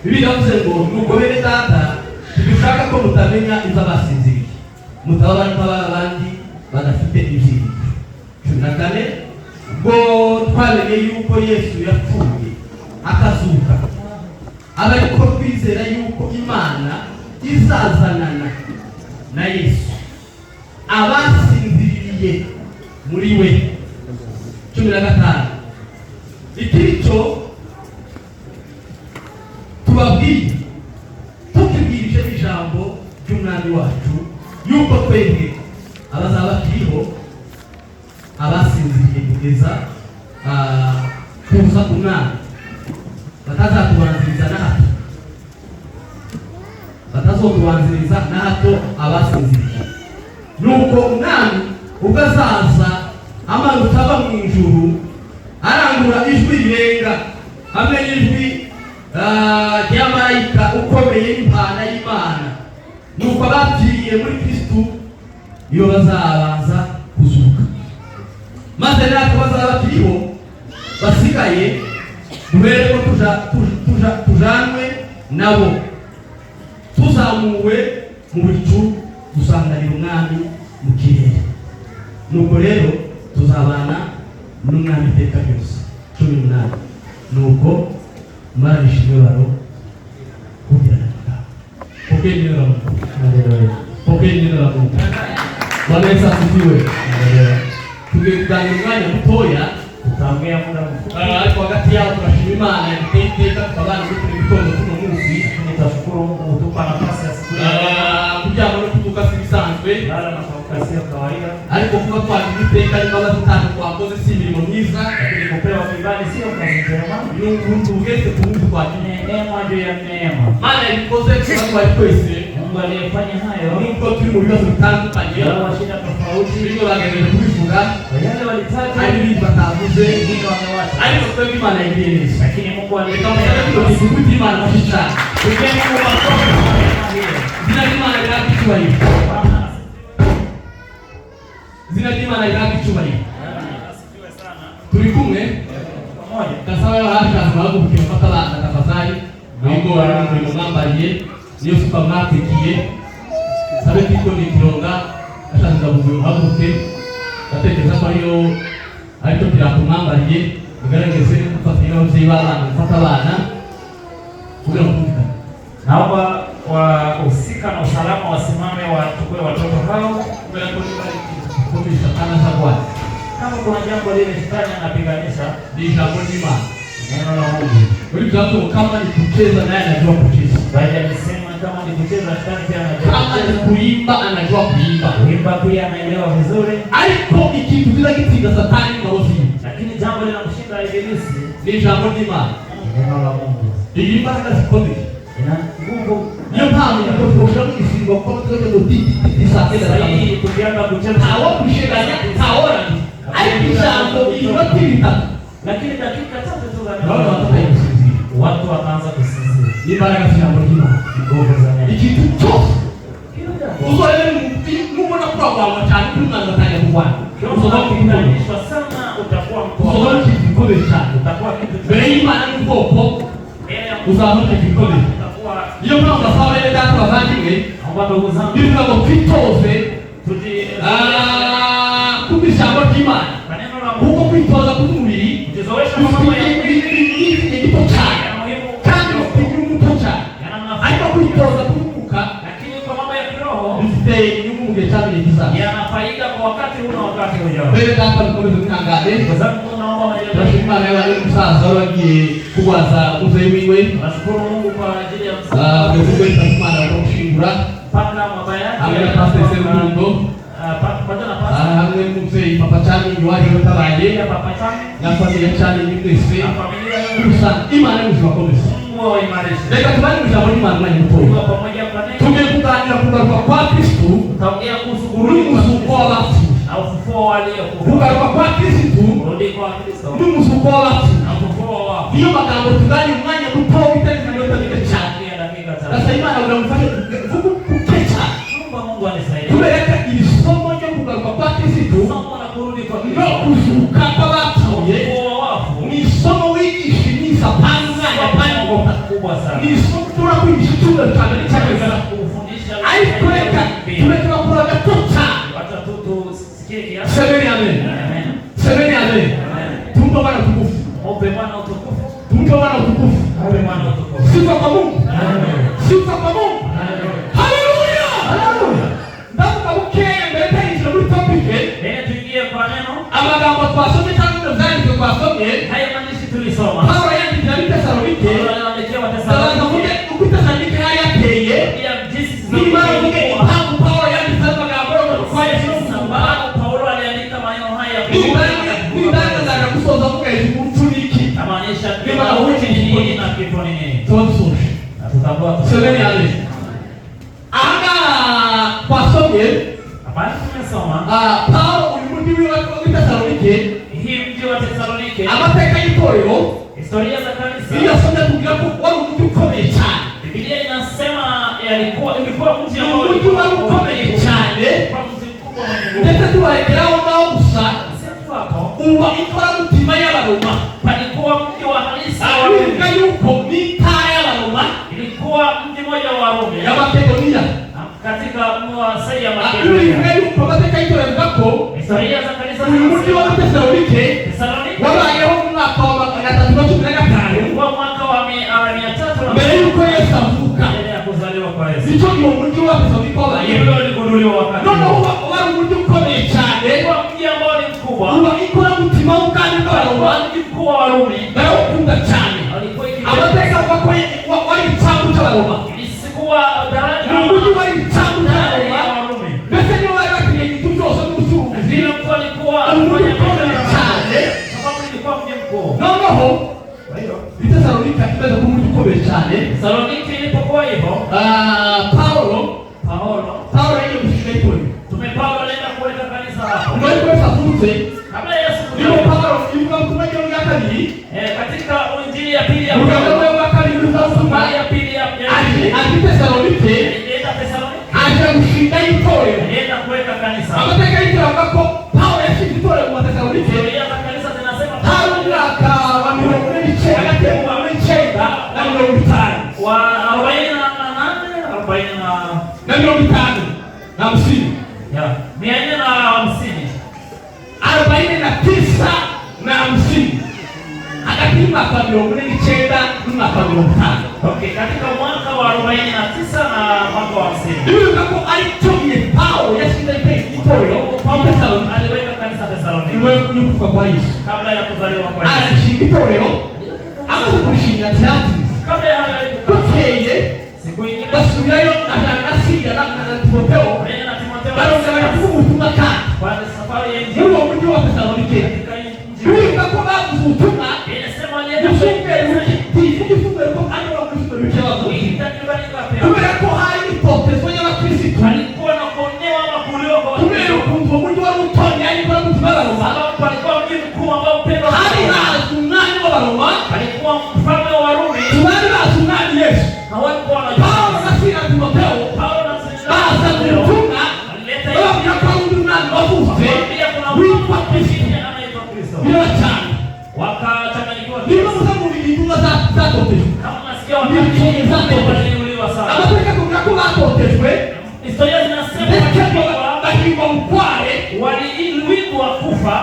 Bibiliya yavuze ngo nuko bene data dushaka ko mutamenya izabasinziriye mutabara abandi badafite ibyiringiro. 14 ubwo twamenye yuko Yesu yapfuye akazuka, abariko twizera yuko Imana izazanana na Yesu abasinziriye muri we. 15 ikirico tubabwiye tukibwirije ijambo ry'umwami wacu yuko twebwe abazaba kiriho abasinziriye kugeza kuza kumwami batazatubanziriza na hato, batazotubanziriza na hato abasinziriye. Nuko umwami ubwo azaza amanutse ava mu ijuru arangura ijwi rirenga hamwe n'ijwi rya marayika ukomeye n'impanda y'Imana. Nuko abapfiriye muri Kristo iyo bazabanza kuzuka, maze natwe bazaba bakiriho basigaye duhere ko tujanwe nabo tuzamuwe mu bicu gusanganira umwami mu kirere. Nuko rero tuzabana n'umwami iteka ryose. 18 nuko marishimwe baro kugira naka pokeni nero Bwana asifiwe. Tugekanye umwanya mutoya tutambwe muda ariko hagati yao tunashimira Imana iteka tukabana kuri bitondo kuno munsi. Nitashukuru Mungu kutupa nafasi ya siku kuja muri kutuka sibisanzwe nara na kazi ya kawaida, ariko kuba twagiteka niba tutanu twakoze si imirimo myiza, lakini kupewa kibali sio kazi njema. Mungu ugeze kumtu kwa neema juu ya neema, maana ilikoze kwa twese Mungu aliyefanya hayo. Mungu turi mu bibazo bitandukanye na shida tofauti ndio bagende kubivuga wale walitaka hadi batavuze ndio wamewacha, ariko twebwe Imana yibirije, lakini Mungu alifanya kukuti Imana mashita kugeni kwa makosa zina Imana yake kiwali zina Imana yake kiwali. Asifiwe sana. Turi kumwe pamoja kasaba hata sababu ukipata bana tafadhali Mungu wa Mungu mwambaliye niyo supermarketiye sabe kiko ni kironga ashanza bubu habuke atekeza kwa hiyo ariko kirakumwambaliye ugaragaze kufatira abavyeyi b'abana gufata abana kugira kumvika. Naomba wahusika na usalama wasimame wachukue watoto hao kugira kumisha kana sabwa. Kama kuna jambo lile shetani anapiganisha ni jambo jema neno la Mungu. Kwa hivyo kama ni kucheza naye anajua kucheza. Baada ya kusema kama ni kucheza shetani pia anajua. Kama ni kuimba anajua kuimba. Kuimba pia anaelewa vizuri. Ariko ikitu bila kitinda satani na roho. Lakini jambo linamshinda ibilisi ni jambo jema neno la Mungu. Ilimba katika sikonde ina nguvu. Ndio pale inapotoka kisingo kwa kutoka ndio tisakela hii kukianza kucheza hawa kushindana haora alikishambo ilotita, lakini dakika chache tu za watu wakaanza kusinzia. Ni baraka za Mungu nguvu za Mungu ikitu chote uzoele Mungu na kwa kwa mtani tunangatanya Bwana uzoele kuinishwa sana utakuwa mkoa uzoele kikole chako utakuwa kitu bei maana nguvu uzaona kikole iyo mpamvu asaba ile data bavandimwe ambapo uzambi bivuga ngo kwitoze tuti kubishambo ry'Imana kaneno la Mungu kwitoza kumubiri kuzowesha mambo ya mwili ni kitu cyane kandi cyane giza yanafaida kwa wakati huu na wakati ujao. Mbere hapa tukomeze kungangane Kwa sababu tunaomba majibu. Tunashukuru yale msaza wagiye kubaza muzeyiwe. Tunashukuru Mungu kwa ajili ya msaada. Mungu atasimama na kushingura. Panga mabaya. Amina pastor Semundo. Hamwe muzeyi papa cyane yuwaje rutabaye. Papa cyane. Na familia cyane y'imwese. Familia y'Imana. Imana y'ubukomezi. Mungu wa imarisha. Reka tubane mu jambo ry'Imana mwanya muto. Pamoja kwa neno. Tumekuganira kugaruka kwa Kristo. Tutaongea kuhusu ufufuo w'abafu. Au ufufuo waliokufa. Kugaruka kwa Kristo. Kurudi kwa Kristo. Ufufuo w'abafu. Ufufuo w'abafu. Niyo magambo tugani umwanya muto bitari minota mike cyane. Sasa Imana unamfanya kukecha. Mungu anisaidie. Tumeleka ili somo ryo kugaruka kwa Kristo. Somo la kurudi kwa Kristo. Ndio kuzuka kw'abapfuye. Ni somo wigishimiza panga ya pango kubwa sana. Ni somo turakwigisha cyumba cyane cyane kufundisha. Ariko reka tumeka kuraga tota. Watatu tusikie kiasi. Semeni amen. Amen. Semeni amen. Tumbo bana tukufu. Ombe Bwana utukufu. Tumbo bana utukufu. Ombe Bwana utukufu. Sifa kwa Mungu. Amen. Sifa kwa Mungu. Amen. Haleluya. Haleluya. Ndabona bukeye mbere y'ijoro muri topic. Tuingie kwa neno. Amagambo twasomye cyangwa ndazandike twasomye. Haya maandishi tulisoma. Paulo yandikira Tesalonike. Paulo andikia Wathesalonike. Ukitesalonike haya yateye. Pia jinsi zinazokuwa. Hapo Paulo yandika amagambo kwa Yesu. Paulo aliandika maneno haya. Nidanga kusoza mukezi kumtuniki. Amaanisha kama wote ni nini na kitu ni nini. Tuwasoje. Tutakuwa semeni ale. Anga twasomye. Hapana tumesoma. Paulo ulimwengu wa Tesalonike. Hii mji wa Tesalonike. Amateka y'itorero. Historia za kanisa. Inasema kugira ko wari umujyi ukomeye cyane. Biblia inasema ilikuwa mji ambao ulikuwa ukomeye cyane. Kwa mji mkubwa wa Mungu. Ndetse tuwaekeraho nao gusa. Sasa hapo. Uwa ikora mutima y'abaroma. Palikuwa mji wa halisi wa Roma. Yuko mitaya y'abaroma. Ilikuwa mji mmoja wa Roma. Ya Makedonia. Katika mwasai ya Makedonia. Yuko katika itorero bako. Historia za kanisa. Mji wa Tesalonike. Tesalonike. Wabayeho mu mwaka wa 315. Kwa mwaka wa 300 mbere yuko Yesu avuka. Mbele ya kuzaliwa kwa Yesu. Nicho ni umujyi wa Tesalonike wabayeho. Hilo liligunduliwa wakati. None wari umujyi ukomeye cyane. Kwa mji ambao ni mkubwa. Uba ikora mutima w'ukandi bw'abaroma. Mji mkuu wa Warumi. Barawukunda cyane. Amateka avuga ko wari icyambu cy'abaroma. Isikuwa daraja. Umujyi wari icyambu cy'abaroma. Mbese niyo bari bakiriye igitu cyose n'ubucuruzi. Vile mtu alikuwa umujyi ukomeye cyane. Sababu ilikuwa mji mkuu. Noneho Tesalonike imeze nk'umujyi ukomeye cyane. Tesalonike ilipokuwa hivyo. Paulo yeye mshiriki. Paulo alienda kuweka kanisa hapo. Ndio Yesu afunze. Kabla Yesu ndio Paulo ilikuwa mtumaji wa kabili. Katika injili ya pili ya Paulo wa kabili tunasoma ya pili ya Tesalonike. Alienda Tesalonike. Akamshinda itorero. Alienda kuweka kanisa. Amateka yitwa ambako Paulo yashinda itorero mu Tesalonike. Historia za kanisa zinasema Paulo mwaka wa 19 hagati ya 19 na 25. Wa 48 na 50. Na 50. Ya, 450. 49 na 50. Hagati y'umwaka wa 49 n'umwaka wa 50. Okay, katika mwaka wa 49 na mwaka wa 50. Ndio kako alichoye Paulo yashinda itorero. Paulo aliweka kanisa Tesalonike. Ni kufa kwa Yesu. Kabla ya kuzaliwa kwa Yesu. Alishinda itorero. Amaze kushinda tayari. Kabla ya hayo kuteye siku nyingine basubirayo na Siria na Timotheo. Barongera kuvuga kandi. Kwa safari ya injili. Muri uwo mujyi wa Tesalonike. Bivuga ko bavuze ubutumwa. Inasema alienda igifungo ko ari wa Kristo bikibazo. Kubera ko hari ipotezwa y'abakristo. Alikuwa na kuonewa ama kuliwa kwa watu. Kubera ukuntu umujyi wari utonye ariko n'umutima w'abaroma. Palikuwa mji mkuu ambao upendo hari hazi umwami w'abaroma. Alikuwa mfalme wa Warumi. Bari bazi umwami Yesu. Hawakuwa wanajua. Paulo na Sila Timotheo. Paulo na Sila. Baza ubutumwa. Bababwira ko ari umwami wavuze. Witwa Kristo. Bila cyane. Wakachanganyikiwa. Niba muza mu bintu bazatotejwe. Kama nasikia wakati sana. Amateka kugira ko batotejwe. Historia zinasema bakigwa mukware. Waliwindwa kufa.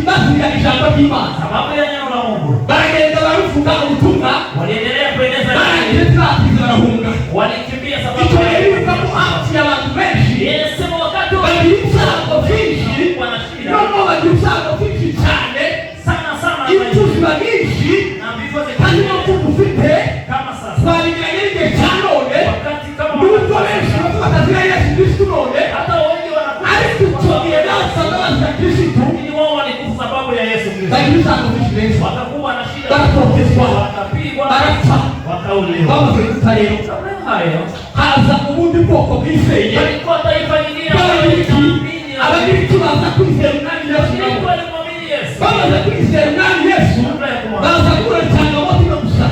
Basi ya ijambo ry'Imana. Sababu ya neno la Mungu. Bagenda baruvuga ubutumwa. Waliendelea kueneza barahunga. Walikimbia sababu ya abantu benshi. Yesu wakati wakapigwa, barapfa, wakauliwa. bamaze gupfa rero Hayo haza ubundi bwoko bw'isenge walikuwa taifa nyingine abagiriki baza kwizera umwami Yesu, bamaze kwizera umwami Yesu baza kura changamoto yo gusa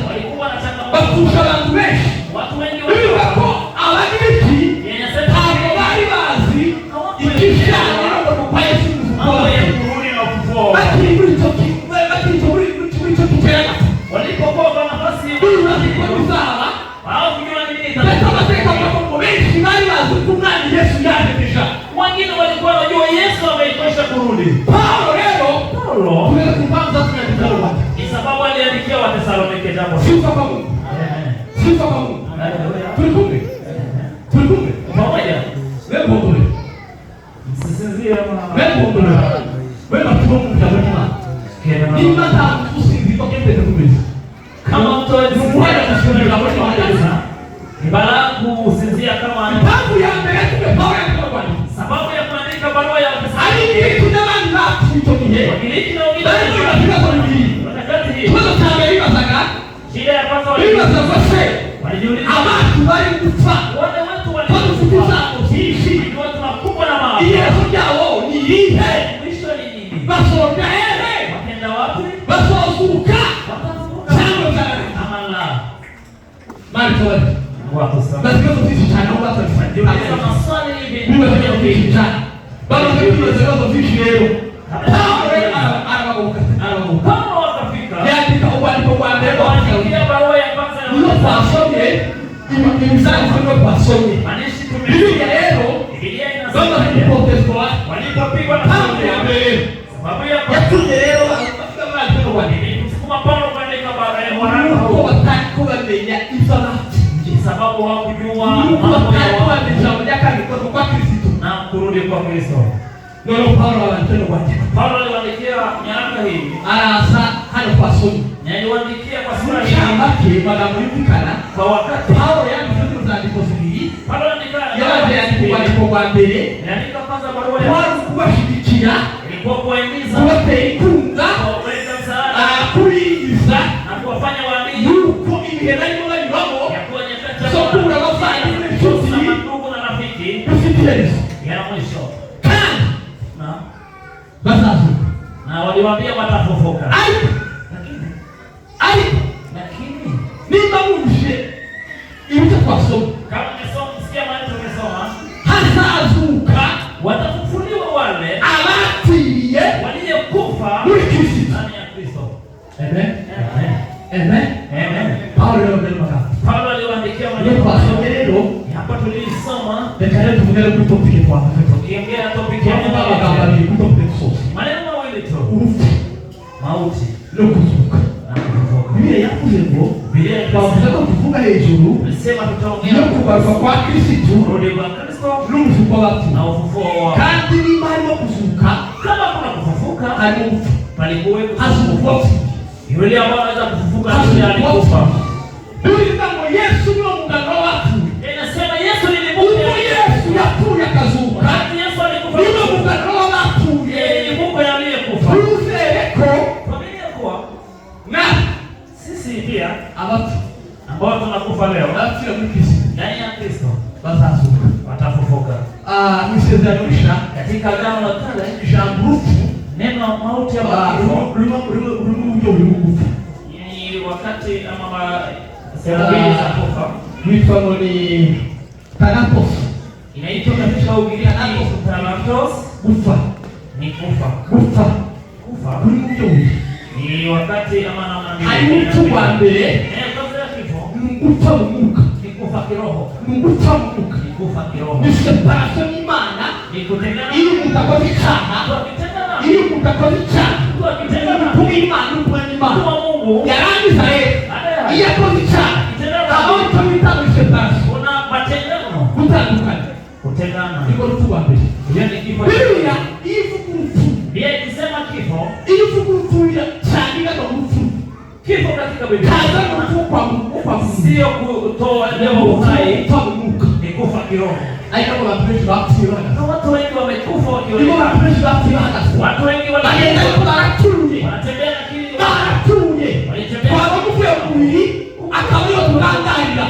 bapfusha abantu benshi. Bivuga ko abagiriki ntabwo bari bazi igishushanyo no kwa Yesu bakiri muri icyo giterane walipokuwa kwa nafasi bizaba ndetse amateka avuga ngo benshi bari bazi ko umwami Yesu yaje. wengine walikuwa wanajua Yesu ameitosha kurudi. Paulo rero tunaweza kuanza tunaandika wapi? Ni sababu aliandikia Wathesalonike jambo. Sifa kwa Mungu. Sifa kwa Mungu. Tulikumbe. Tulikumbe. Pamoja. Wewe mbona? Msisinzie mama. Wewe mbona? Wewe mtumo mtakatifu. Ni mata usinzi toke mbele kumbe. Kama mtu anayefuata kushukuru na Mungu anaweza. Ni baraka kusinzia kama sababu ya mbele tumepawa kwa Bwana. Sababu ya kuandika barua ya Wathesalonike. Ali tunamani na kutokie. Wagiriki na wengine tunafika kwa Biblia. wakati hii. Tunataka saka. Shida ya kwanza walijiuliza abantu bari gupfa wale watu walikufa sisi ni watu wakubwa na maafa. Yesu yao ni ile Mwisho ni nini? basoga ele Wakaenda wapi? basozuka Watafuka chango cha amala. mali kwa Watu sana. basi kwa sisi chana watu Sasa maswali hivi ni watu wengi chana bado kwa sisi leo Paulo wakafika. yaandika walipokuambia Waliandikia barua ya kwanza ya wasome imizani kwa wasome Manishi Biblia leo Biblia kama inasema protestwa walipopigwa na hapo ya mbele sababu ya yakuja leo akafika mahali kwa Bwana kusukuma Paulo kuandika barua ya waraka kwa wataki kumenya isalati sababu hawakujua mambo mambo ya kwa Kristo na kurudi kwa Kristo. ndio Paulo anatenda kwa Paulo aliwaandikia nyaraka hii. arasa hano kwa somo Na aliwaandikia kwa sura hii yake madamu yukana kwa wakati. Paulo yanafanya zandiko zili Paulo aliandika kwa mbele aliandika kwanza barua ya kwanza kubashigikira ilikuwa kuhimiza kuwapea ikunga kuwaleta msaada kuingiza na kuwafanya waamini yuko imihera y'umwanya wabo ya kuwa nyakati so kura abavandimwe inshuti na ndugu na rafiki dufitiyerezo ya mwisho kandi na bazazuka na waliwaambia watafufuka. Lakini nimba muje ibice twasoma kama umesoma msikia mahali tumesoma hazazuka watafufuliwa wale abapfiriye waliokufa muri Kristo. ndani ya Kristo. Amen. Amen. Amen. Amen. Paulo leo ndio makao. Paulo aliwaandikia Leo twasoma lero hapa tulisoma reka rero tuvugane kuri topike twafata. tukiongea topic ya Twavuga amagambo abiri kuri topike dusoza. maneno mawili tu, Urupfu mauti no kuzuka. na kufufuka. Biblia yavuze ngo Biblia twavuze ko tuvuga hejuru inasema no tutaongea kugaruka kwa Kristo kurudi kwa Kristo n'umuzuko w'abapfu. na ufufuo wao. Kandi niba harimo kuzuka Kama kuna kufufuka harimo urupfu. palikuwa Hazuka yule ambaye anaweza kufufuka yule alikufa. Biblia ngo Yesu ni umuganga w'abapfu. Inasema Yesu ni Ubwo Mungu. Yesu yapfuye akazuka Wakati Yesu alikufa niba umuganga w'abapfuye yeye ni Mungu aliyekufa. tuzere ko Familia kuwa na sisi pia abapfu ambao tunakufa leo abapfuye muri Kristo ndani ya Kristo bazazuka. watafufuka. Mu isezerano rishya Katika agano la kale ijambo urupfu neno mauti ama urimo uburyo buri gupfa ni wakati ama sehemu mbili za kufa. witwa ngo ni thanatos. Inaitwa katika Ugiriki thanatos, Gupfa ni kufa. gupfa Kufa kuri mu buryo bubiri. ni wakati ama namna mbili. Hari urupfu rwa mbere Kwanza ya kifo ni ugupfa mu mwuka, ni kufa kiroho, ni ugupfa mu mwuka, ni kufa kiroho, ni separasiyo n'Imana. ni kutengana. Iyo umuntu akoze icyaha, Tukitengana, iyo umuntu akoze icyaha tukitengana Imana n'umwana n'Imana kwa Mungu yarangiza rero iyo akoze icyaha habaho icyo bita separasiyo, kuna matengano, gutandukana. kutengana. Niko urupfu rwa mbere. Hiyo ni kifo. Biblia iyo ivuga urupfu, Biblia ikisema kifo, iyo uvuga urupfu cyane gato urupfu kifo katika Biblia kaza urupfu kwa Mungu sio kutoa leo uhai, kwa Mungu. ni kufa kiroho. Aika kwa wapendwa bapfuye Na bana. watu wengi wamekufa Niko wakionekana. wapendwa bapfuye bana. Watu wengi Bagenda ko baratuye. wanatembea lakini Baratuye. walitembea Kwa bamufu akabyo tugangalira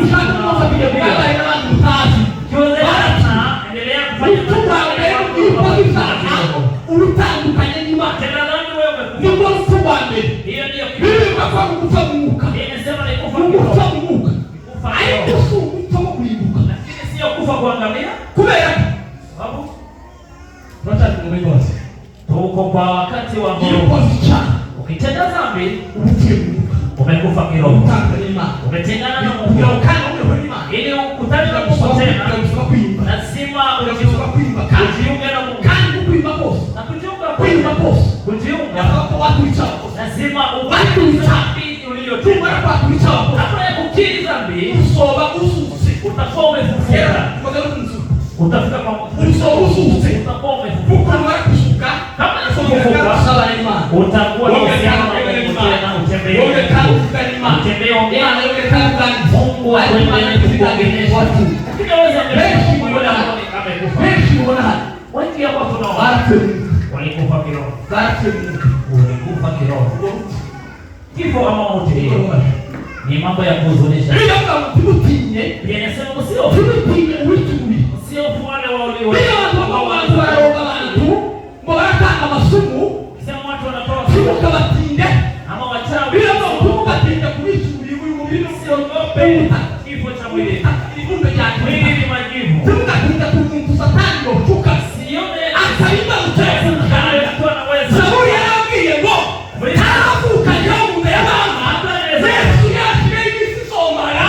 ushaka kunoza kile kugangalira abantu mutazi kiwezekana endelea kufanya urutandukanye n'Imana tena nani wewe nibwo tubande hiyo ndio biri bakwa kufa muka inasema ni kufa kufa muka kufa ayo kufa kulimbuka lakini sio kufa kuangamia kubera sababu tunataka kumwambia wasi tuko kwa wakati wa moroho ukitenda dhambi utie muka umekufa kiroho utangalima umetengana na Mungu ukana umeholima ili ukutane na Mungu tena lazima ujiunge na Mungu kandi kuimba boss na kujiunga kuimba boss kujiunga hapo watu wichao lazima watu dhambi uliyotenda watu wichao kabla ya kukiri dhambi usoba ususi utakuwa umefufuka utafika kwa ususi utakuwa umefufuka kushuka kama unafufuka sala imani utakuwa na uhusiano na Mungu tena utembee ongea na yule kama Mungu anakutengeneza watu kinaweza kuona amekufa wengi hapa kuna watu walikufa kiroho walikufa kiroho kifo ama mauti ni mambo ya kuhuzunisha bila kama tutinye yanasema sio wale walio watu mwaratanga masumu sema watu wanatoa sumu kabatinde ama wachawi bila mtu katinda kuishi mwili sio ngope kifo cha mwili ibumbe ya mwili ni majivu tukatinda kumtu satani ndofuka sione akaimba uchafu kana mtu anaweza sababu yanaambia ngo halafu kajamu ya mama Yesu yake soma ya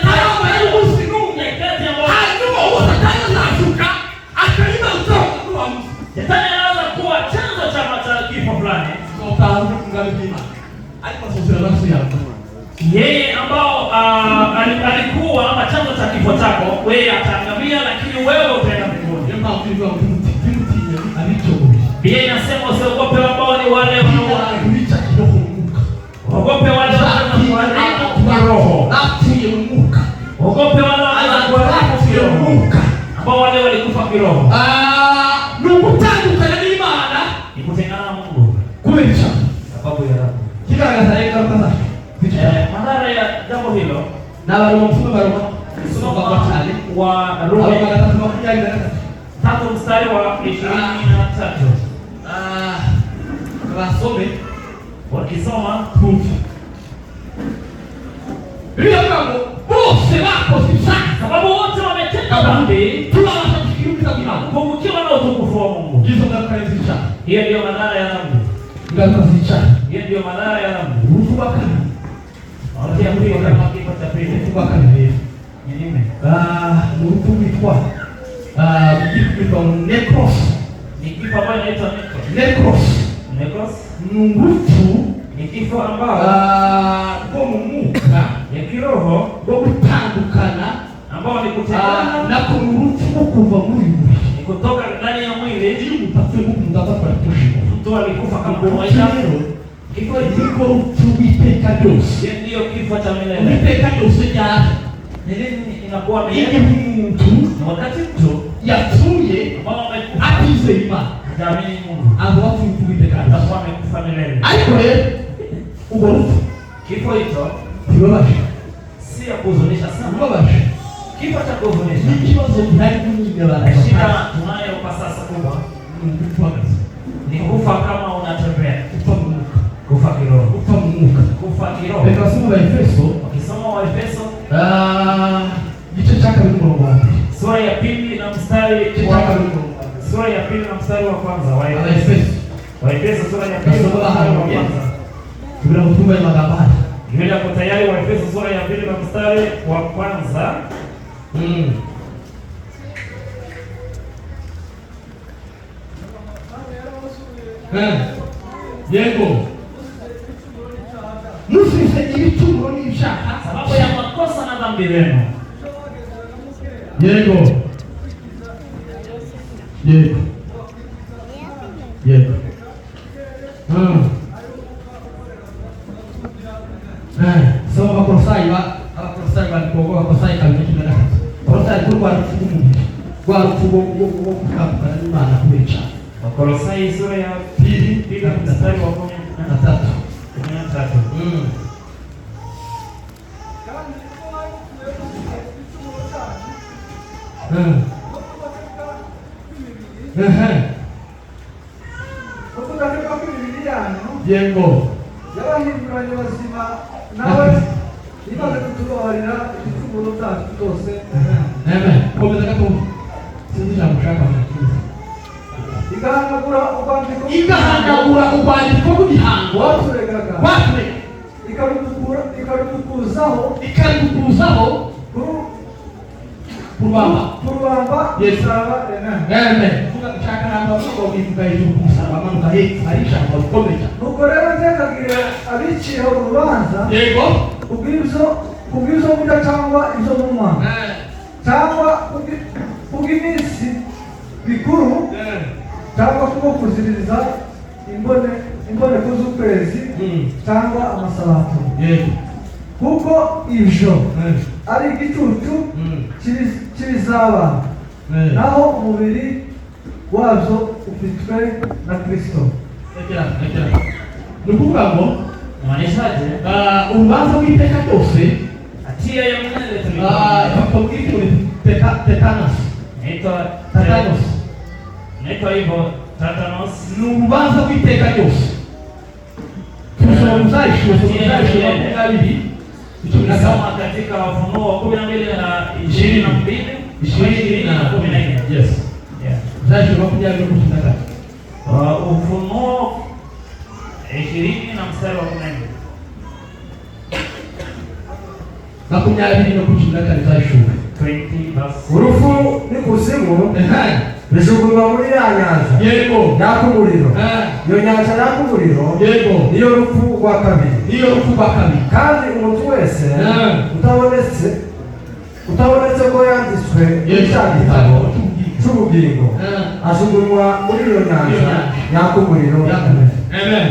hapo ya usinume kati ambao hajua satani anashuka akaimba uchafu kwa mtu shetani anaweza kuwa chanzo cha kifo fulani utaanza kungalipima alipasosea nafsi yako yeye ambao alikuwa ama chanzo cha kifo chako wewe ataangamia lakini wewe utaenda mbinguni jamaa mtu wa mtimtie alichogopi Biblia inasema usiogope ambao ni wale wanaokulicha kidogo muka ogope wale wanaokuwa roho atie muka ogope wale wanaokuwa muka ambao wale walikufa kiroho nukutandukana n'Imana ni kutengana na Mungu kulicha sababu ya rabu kigaragaza ikarukaza madhara ya jambo hilo na barua mtume barua soma wa Rumi Rumi 3 mstari wa 23 wasome wakisoma tufu bila mambo bose wako sasa sababu wote wametenda dhambi tunawashukuru kwa kupungukiwa na utukufu wa Mungu hizo zinakaribisha hiyo ndio madhara ya dhambi ngakazisha hiyo ndio madhara ya dhambi utubaka wakia pili kama kifo cha pili utubaka ni nini utubikwa kifo necros ni kifo ambacho inaitwa necros nguvu ni kifo ambao kwa muka ya kiroho kwa kutandukana ambao ni kutengana na kuruhusu kuva mwili ni kutoka ndani ya mwili ili mtafute Mungu mtapata kushika mtu alikufa kama maisha kifo kiko tubiteka dose ndio kifo cha milele tubiteka dose ya nini inakuwa ili milele mtu wakati mtu yatuye ambao atize imani jamii Mungu abo watu tubiteka atakuwa amekufa milele ariko rero ubwo kifo hicho kibabaje si ya kuhuzunisha sana kibabaje kifo cha kuhuzunisha ni kibazo ndani y'imibabaro shida tunayo kwa sasa kubwa ni kufa kama unatembea kufa kiroho kufa kiroho Bekasoma wa Efeso ukisoma wa Efeso gice cha kabiri murongo wa mbere sura ya pili na mstari wa kwanza wa Efeso sura ya pili na mstari wa kwanza bila kutumba ya magabani yule ako tayari wa Efeso sura ya pili na mstari wa kwanza yego musise ibicumuro n'ibishaka sababu ya makosa na dhambi zenu yego soma Abakolosai walikuwa Abakolosai kabiri cumi na gatatu Abakolosai kuri rwa rupfu rwo gutandukana n'Imana kubera icyaha Wakolosai sura ya pili mstari wa 13 Ukugaruka kw'imibiri yanyu yego yabahinduranye bazima nawe imaze kutubabarira ibicumuro byacu byose. Amen. Komeza gato. Sinzi ijambo ushaka kuvuga. Igahanagura urwandiko rw'igihango waturegaga ikarutukuzaho kurubamba yesaba. Amen. Ushaka namba ngo bivuga hejuru kusaba manuka hepfo ari ijambo rikomeye. Nuko rero ntekagire abiciye urubanza yego kubw'izo burya cyangwa izo munywa cyangwa kubw'iminsi mikuru cyangwa kubwo kuziririza imboneko z'ukwezi cyangwa amasabato, kuko ibyo ari igicucu cy'ibizaba, naho umubiri wabyo ufitwe na Kristo. Ni ukuvuga ngo urubanza rw'iteka ryose bakabwira tetanos naitwa hivyo tatanos. Ni urubanza rw'iteka ryose. Tusoma Tukisoma katika Ufunuo 12 na 22 na 14. Yes. Zaidi makuja kutunaka. Ufunuo 20 na mstari wa 14. Makumyabiri no kutunaka rizashuka. 20 verse. Urufu n'ikuzimu bijugunywa muri ya nyanja yego yaka umuriro. Iyo nyanja yaka umuriro yego niyo rupfu rwa kabiri. Kandi umuntu wese utabonetse ko yanditswe cya gitabo cy'ubugingo ajugunywa muri iyo nyanja yaka umuriro. Amen.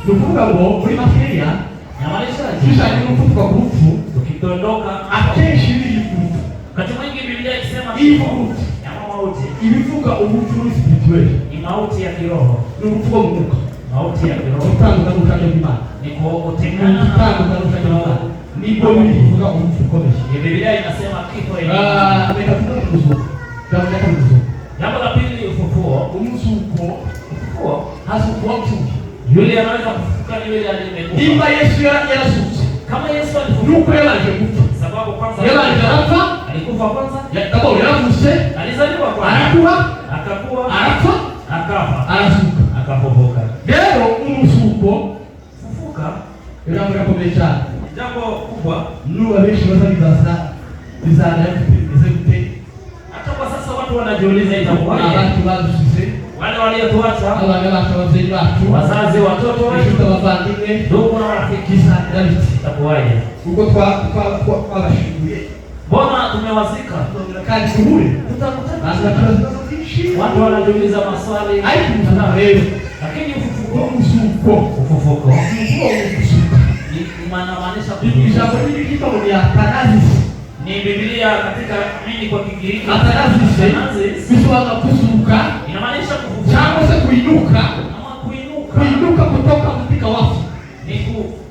Ni ukuvuga ngo muri makeya tushaka n'umuvuduko ku rupfu tukidondoka akenshi birivuga wakati mwingi Biblia ikisema ibivuga ubupfu ni spiritual, ni mauti ya kiroho, ni ubupfu bwo mu mwuka, mauti ya kiroho utandukana n'ubushake bw'Imana, ni kutengana n'ubushake bw'Imana, nibwo bivuga ubupfu bukomeye. Biblia inasema kifo reka tuvuge kuzuka. Jambo la pili ufufuo. Ufufuo hasukuwa mchungi, yule anaweza kufufuka ni yule aliyekufa. Imba Yesu yarasutse kama Yesu alifufuka, nuko yabanje gupfa, sababu kwanza yabanje arapfa, alikufa kwanza, kama yaravuse, alizaliwa kwanza, arakuwa, arapfa, akafa, arasuka, akafufuka. Rero umuzuko fufuka ijambo rikomeye cyane, jambo kubwa. Nuba benshi bazabibaza bizana gute. Hata kwa sasa watu wanajiuliza itakuwaje, abantu badusize, wale waliotuacha, abana bacu, ababyeyi bacu, wazazi, watoto wetu, abavandimwe, ndugu na marafiki, itakuwaje? Ubwo twabashinguye, mbona tumewazika kandi kuhure tutakutana. Watu wanajiuliza maswali, lakini ufufuko inamaanisha ni Biblia katika mimi kwa Kigiriki bisobanura kuzuka, inamaanisha kufufuka cyangwa se kuinuka. Kuinuka kutoka katika wafu ni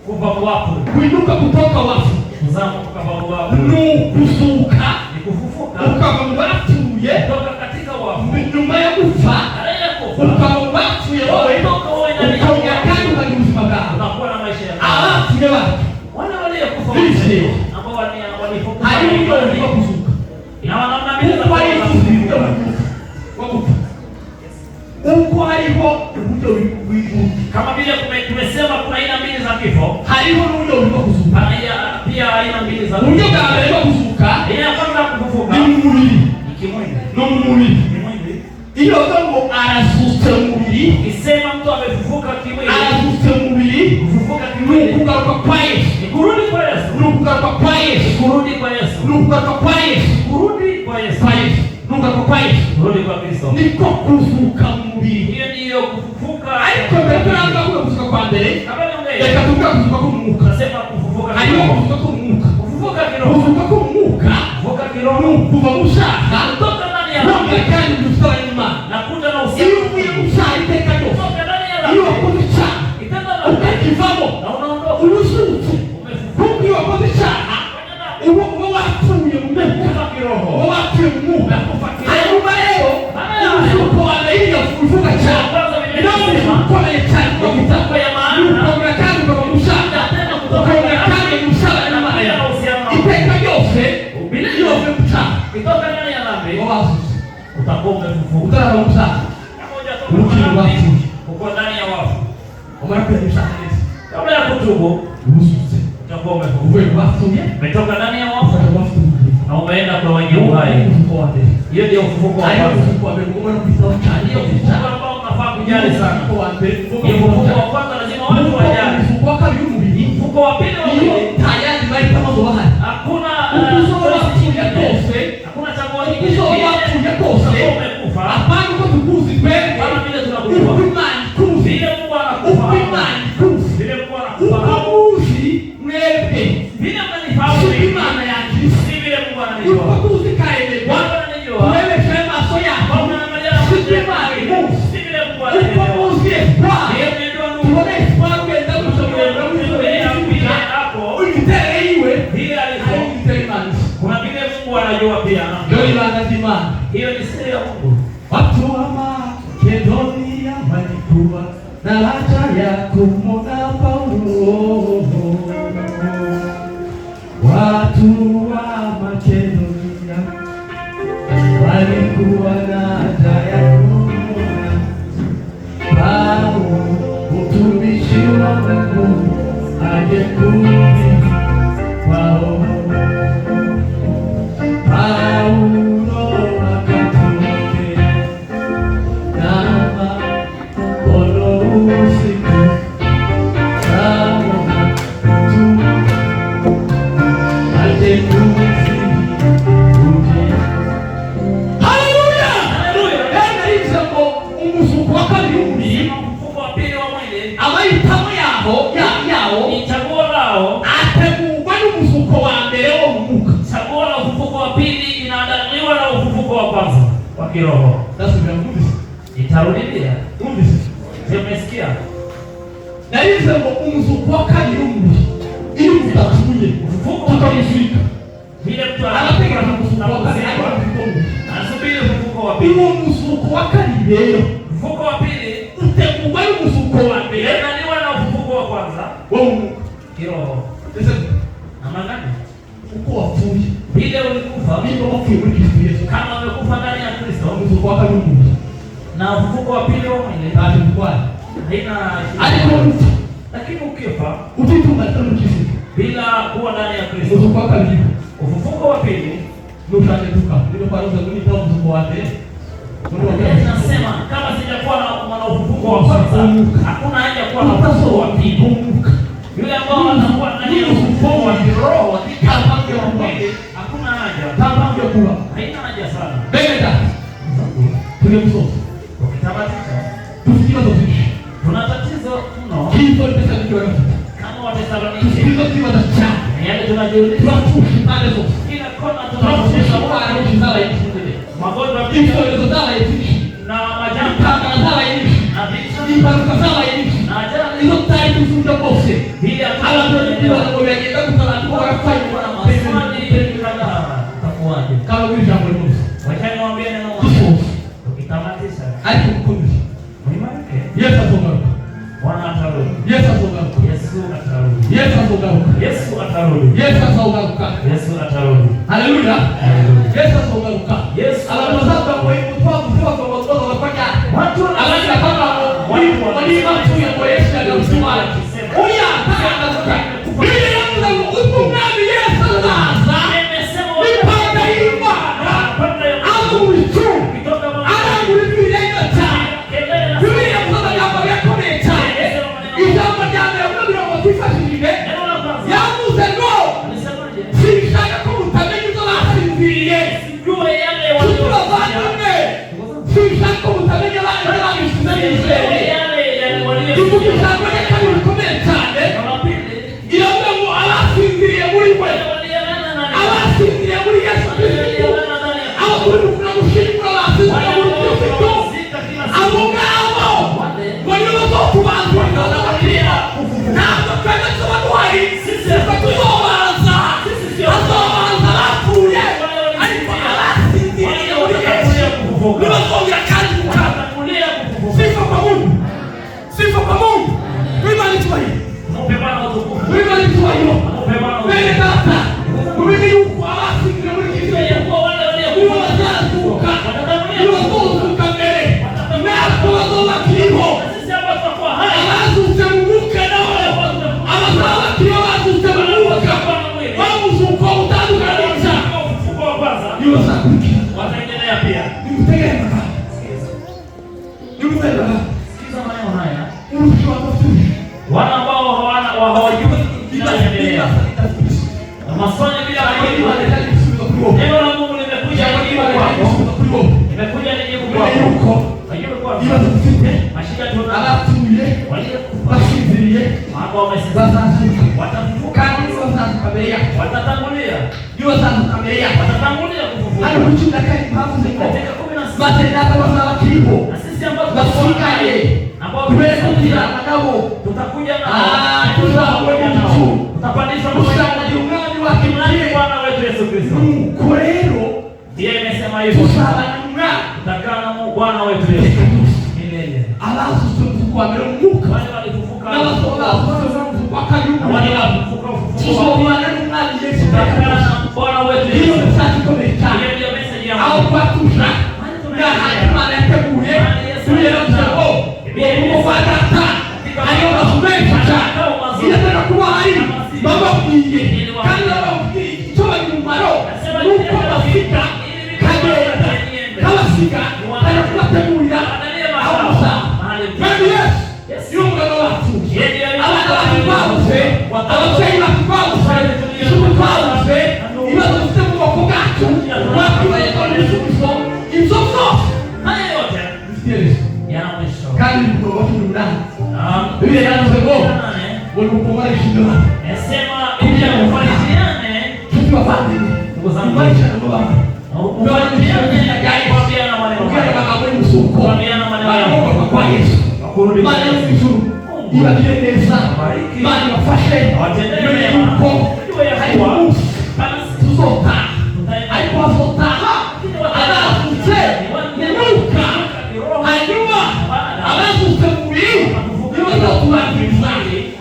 kuva wafu, kuinuka kutoka wafu, kuzama kuva wafu, kuzuka ni kufufuka ukava mu bapfuye kutoka katika wafu, nyuma ya kufa ukava mu bapfuye wowe ukaongea kandi ukagira ubuzima bwawe, unakuwa na maisha yako. Abapfuye bacu wale waliokufa ambao walifufuka hari uburyo bwo kuzuka, ina namna mbili za kufa. Uko hariho uburyo bw'ikuzimu, kama vile tumesema kuna aina mbili za kifo, hariho n'uburyo bwo kuzuka, pia aina mbili za uburyo bwa mbere bwo kuzuka. Ile kwanza kufufuka ni umubiri, ni kimwili, no mu mubiri, ni mwili. Iyo ngo arazutse mu mubiri, kisema mtu amefufuka kimwili, arazutse mu mubiri, kufufuka kimwili, kugaruka kwa Yesu, ni kurudi kwa Yesu, kugaruka kwa Yesu, kurudi kwa Yesu, kugaruka kwa Yesu, kurudi kwa Yesu, kugaruka kwa Yesu, kurudi kwa Kristo, niko kuzuka mu mubiri. Hiyo ndiyo kufufuka. Ariko mbere tunavuga kuzuka kwa mbere, reka tuvuge kuzuka ko mu mwuka. Nasema kufufuka hariho kuzuka ko mu mwuka, kufufuka kiroho, kuzuka ko mu mwuka, kufufuka kiroho, kuva mu cyaha, kutoka ndani ya roho kandi dufite Imana, na kuja na usiku. iyo uvuye mu cyaha iteka ryose, kutoka ndani ya iyo wakoze icyaha itenda na ukakivamo na unaondoka, uruzutse. Kuko iyo wakoze icyaha uba wapfuye mu mwuka, kiroho, uba wapfuye mu mwuka, utakuwa umefufuka. Utaramusa. Kama hujatoka uko ndani ya wafu. Umarapia mshahara. Kabla ya kutubu, utakuwa umefufuka. Umetoka ndani ya wafu na umeenda kwa wenye uhai. Hiyo ndio ufufuko wa kwanza. Hiyo ufufuko ambao unafaa kujali sana. Hiyo ufufuko wa kwanza lazima watu wajali. Ufufuko wa pili hakuna hakuna chaguo hili. Umekufa. Kama vile tunakufa. Vile Mungu anakufa. Vile Mungu anakufa. Vile mnanifahamu si vile Mungu ananijua. Mungu ananijua. Mungu ananijua. Si vile Mungu ananijua. Kuna vile Mungu anajua pia. Hiyo ni siri ya Mungu. Watu wa Makedonia walikuwa na haja ya kumwona Paulo. Watu wa Makedonia walikuwa na haja ya kumwona Paulo, mtumishi wa Mungu aliyekuja kwao. Wa kiroho. Sasa tunarudi. Itarudia. Rudi sisi. Umesikia? Na hizo mzuko wa kaliumbi. Ili mtakuye. Ufufuko utamfika. Vile mtu anapiga mzuko wa kaliumbi. Anasubiri ufufuko wa pili. Huo mzuko wa kaliumbi. Ufufuko wa pili utekubali mzuko wa pili. Yanaliwa na ufufuko wa kwanza. Wao kiroho. Sasa namna gani? Uko wafuji. Vile ulikufa, mimi kama kiumbe Kristo Yesu. Kama umekufa ndani ya Kristo, mzuko wa kaliumbi. Na ufufuko wa pili wao ile tatu kwani. Haina alikufa. Lakini ukifa, utituma tano kisi. Bila kuwa ndani ya Kristo. Mzuko wa kaliumbi. Ufufuko wa pili ndio tunatuka. Ndio kwa roho zangu nitao mzuko wake. Nasema kama sijakuwa na ufufuko wa kwanza, hakuna haja kuwa na ufufuko wa pili. Yule ambao anakuwa ndani ya ufufuko wa kiroho, kama wa mwili, hakuna haja. Tabange kula. Haina haja sana. Bega. Tunemsomo. Ukitamatisha, tusikiwa tofishi. Tuna tatizo mno. Hizo ni pesa ndio. Kama Wathesalonike. Hizo kiwa za chama. Yaani tunajiuliza tunafushi pale zote. Kila kona tunafushi Bwana anatuzala hivi. Magonjwa hizo ndio zala hivi. Na majanga zala hivi. Na vita zala hivi. Na ajali hizo tayari tufunga boxe. Hili ala ndio wanakuwa yeye kutala kwa rafai kwa maswali ili kada takuaje. Kama vile jambo hilo. Wacha niwaambie neno moja. Ukitamatisha. Hapo mkundi. Mwimarike. Yesu atongaruka. Bwana atarudi. Yesu atongaruka. Yesu atarudi. Yesu atongaruka. Yesu atarudi. Yesu atongaruka. Yesu atarudi. Haleluya. Yesu atongaruka. Yesu alamaza kwa hiyo kwa kutoka kwa watu wanafanya. Watu alafu kama walima tu ya Yesu ndio mtumaji. Uya atangaruka. Ile yangu uko nani Yesu anaanza. Nimesema nipanda imani. Au mtu. Kutoka mwana. Au mtu ile cha. Yule mtoto yako yako ni cha. Isama jambo ya Mungu na sifa zingine. Yangu zeno. Sishaka kumtameni ndo asinzie. Sijue yale waliofanya. Sishaka kumtameni wale waliofanya. Yale waliofanya. Sifa kwa Mungu. Wewe alitoa hiyo. Wewe alitoa hiyo. Wewe dada. Wewe ni uko alafu ndio wewe. Wewe bazakurikira. wataendelea pia. Nikutegemea. Nikutegemea. Sikiza maneno haya. Uruhusu watu. Wana ambao hawajui kinachoendelea. Na maswali bila majibu. Neno la Mungu limekuja kujibu kwako. Nimekuja nijibu kwako. Majibu kwako. Mashida tunalatuye. Waliokufasinzirie. Hapo wamesasa. Watafufuka sasa kabla. Watatangulia. Ndio sasa kabla. Watatangulia kufufuka. Hadi kuchunga kai hapo ziko. Katika 16. Matendo kama wakipo. Na sisi ambao tunafika ambao tumekuja madao tutakuja na tutakuja nao. Tutapandishwa kwa jiungani wa kimani Bwana wetu Yesu Kristo. Kweli ndiye amesema hivyo. Tutakaa na Bwana wetu Yesu milele. Alafu tufufuka ameruka. Wale walifufuka na wakayuka. Wale walifufuka ufufuko. Tutakaa na Bwana wetu Yesu. Hiyo ndio message yangu. Au kwa tusha. Na hatima ya kebule. Tuye mzao. Mungu fatata. Ayo basumeka. Ile tena kuwa hai. Baba mjinge. Kana baba mjinge. Toa nyumaro. Mungu afika. Kama sika. Kana kuwa temuya. Au saa. Baby yes. Yungu na watu. Ala watu. Awasema watu. Shuku watu. Iba kusema kwa kogatu. Watu wa yetu Imsoso. Haya yote. Yanamwisho. Kali kwa watu ndani. Biblia inasema walipopomana shindano. Nasema Biblia kufarijiane tukiwa pande. Ndugu zangu maisha ndio baba. Kufarijiane na gai kuambiana maneno. Kama kama msuko. Kuambiana maneno kwa Yesu. Kurudi maneno vizuri. Ila kile sana. Mali wafashe. Watendee mema. Ndio ya hawa. Kama tuzota. Haikuwa sota. Alafu Nuka. Hajua. Alafu semuli. Ndio tunakimbia.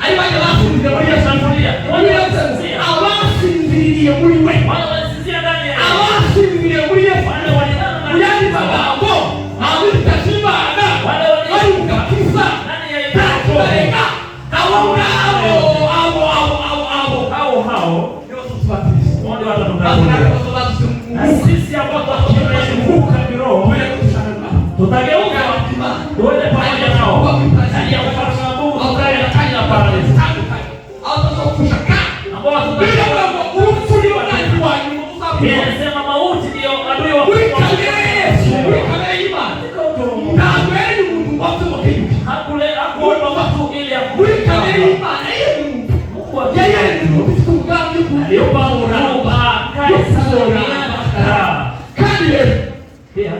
Aiwaje alafu ndio sambulia. Awasi ndiye mliwe. Wanasinzia ndani ya. Awasi ndiye mliwe. Wale walilala. Yaani babango. Hawitashima ana. Wale walilala kabisa. Ndani ya ibada. Hao ndio tusiwatishe. Ndio watu sisi ambao tunazunguka kiroho tutageuka tuende pamoja nao ndani ya ufalme wa Mungu tukae na kaja paradisi au tutashaka ambao tutageuka ufufuliwa na Mungu. Anasema mauti ndio adui wa Yesu. Na wewe Mungu watu wakati hakuomba watu ili akuweka imani Mungu yeye ndio mtugaji aliomba unaomba kaisa pia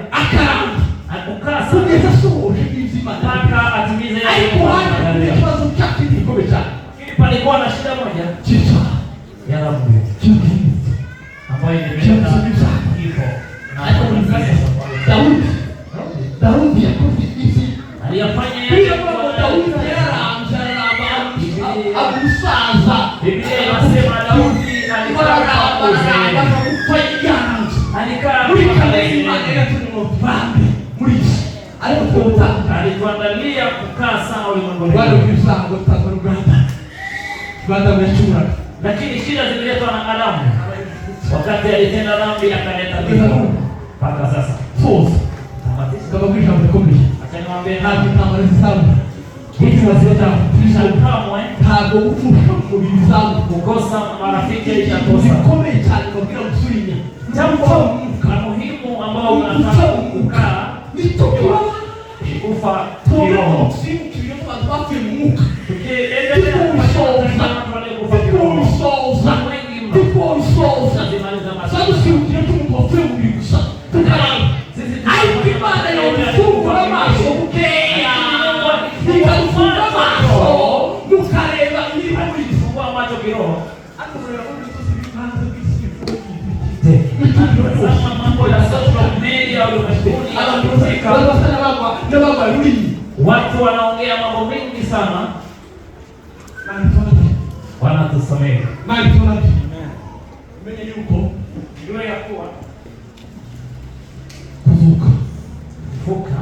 akukasa kugeza sura hizi mataka atimize hapo hata kipazo chake kikomecha. Lakini palikuwa na shida moja chicha ya Rabu ambayo imeleta kifo na Daudi aliyafanya Daudi abusaza. Biblia inasema Daudi alikaa alituandalia kukaa sawa ulimwenguni. Lakini shida zililetwa na Adamu. Wakati alitenda dhambi akaleta vifo mpaka sasa. Kama kisha mkombi. Acha niwaambie haki kama nisema. Kitu wasiota kisha kamwe hapo mfumbi zangu kukosa marafiki itakosa. Kombe cha kwa kila msulinya. Jambo muhimu ambao unataka kukaa ni tokiwa kufa kiroho. Simu kiroho watu muka. Tukiendelea kufa kufa kiroho. People souls lazimaliza masomo. Sasa simu yetu mpofe mlikusa. Sisi haikibada ya ufungu wa masomo. Nikafunga maso. Mukareba ili kufungua macho kiroho. Hata kwa sababu tusianze watu wanaongea mambo mengi sana, wanatusomea ndio ya kuwa kuvuka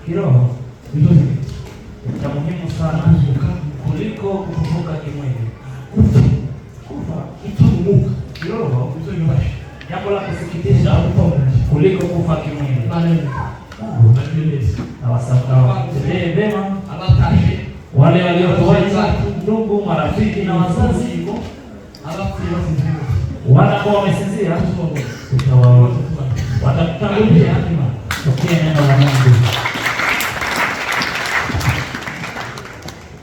kiroho ndio muhimu sana kuliko kuvuka kimwili. Kufa kiroho jambo la kusikitisha kuliko kufa kimwili. Na wasafiri vema wale waliotuacha, ndugu, marafiki na wazazi, wale ambao wamesinzia, tutawaona, watakutangulia. Tokea neno la Mungu.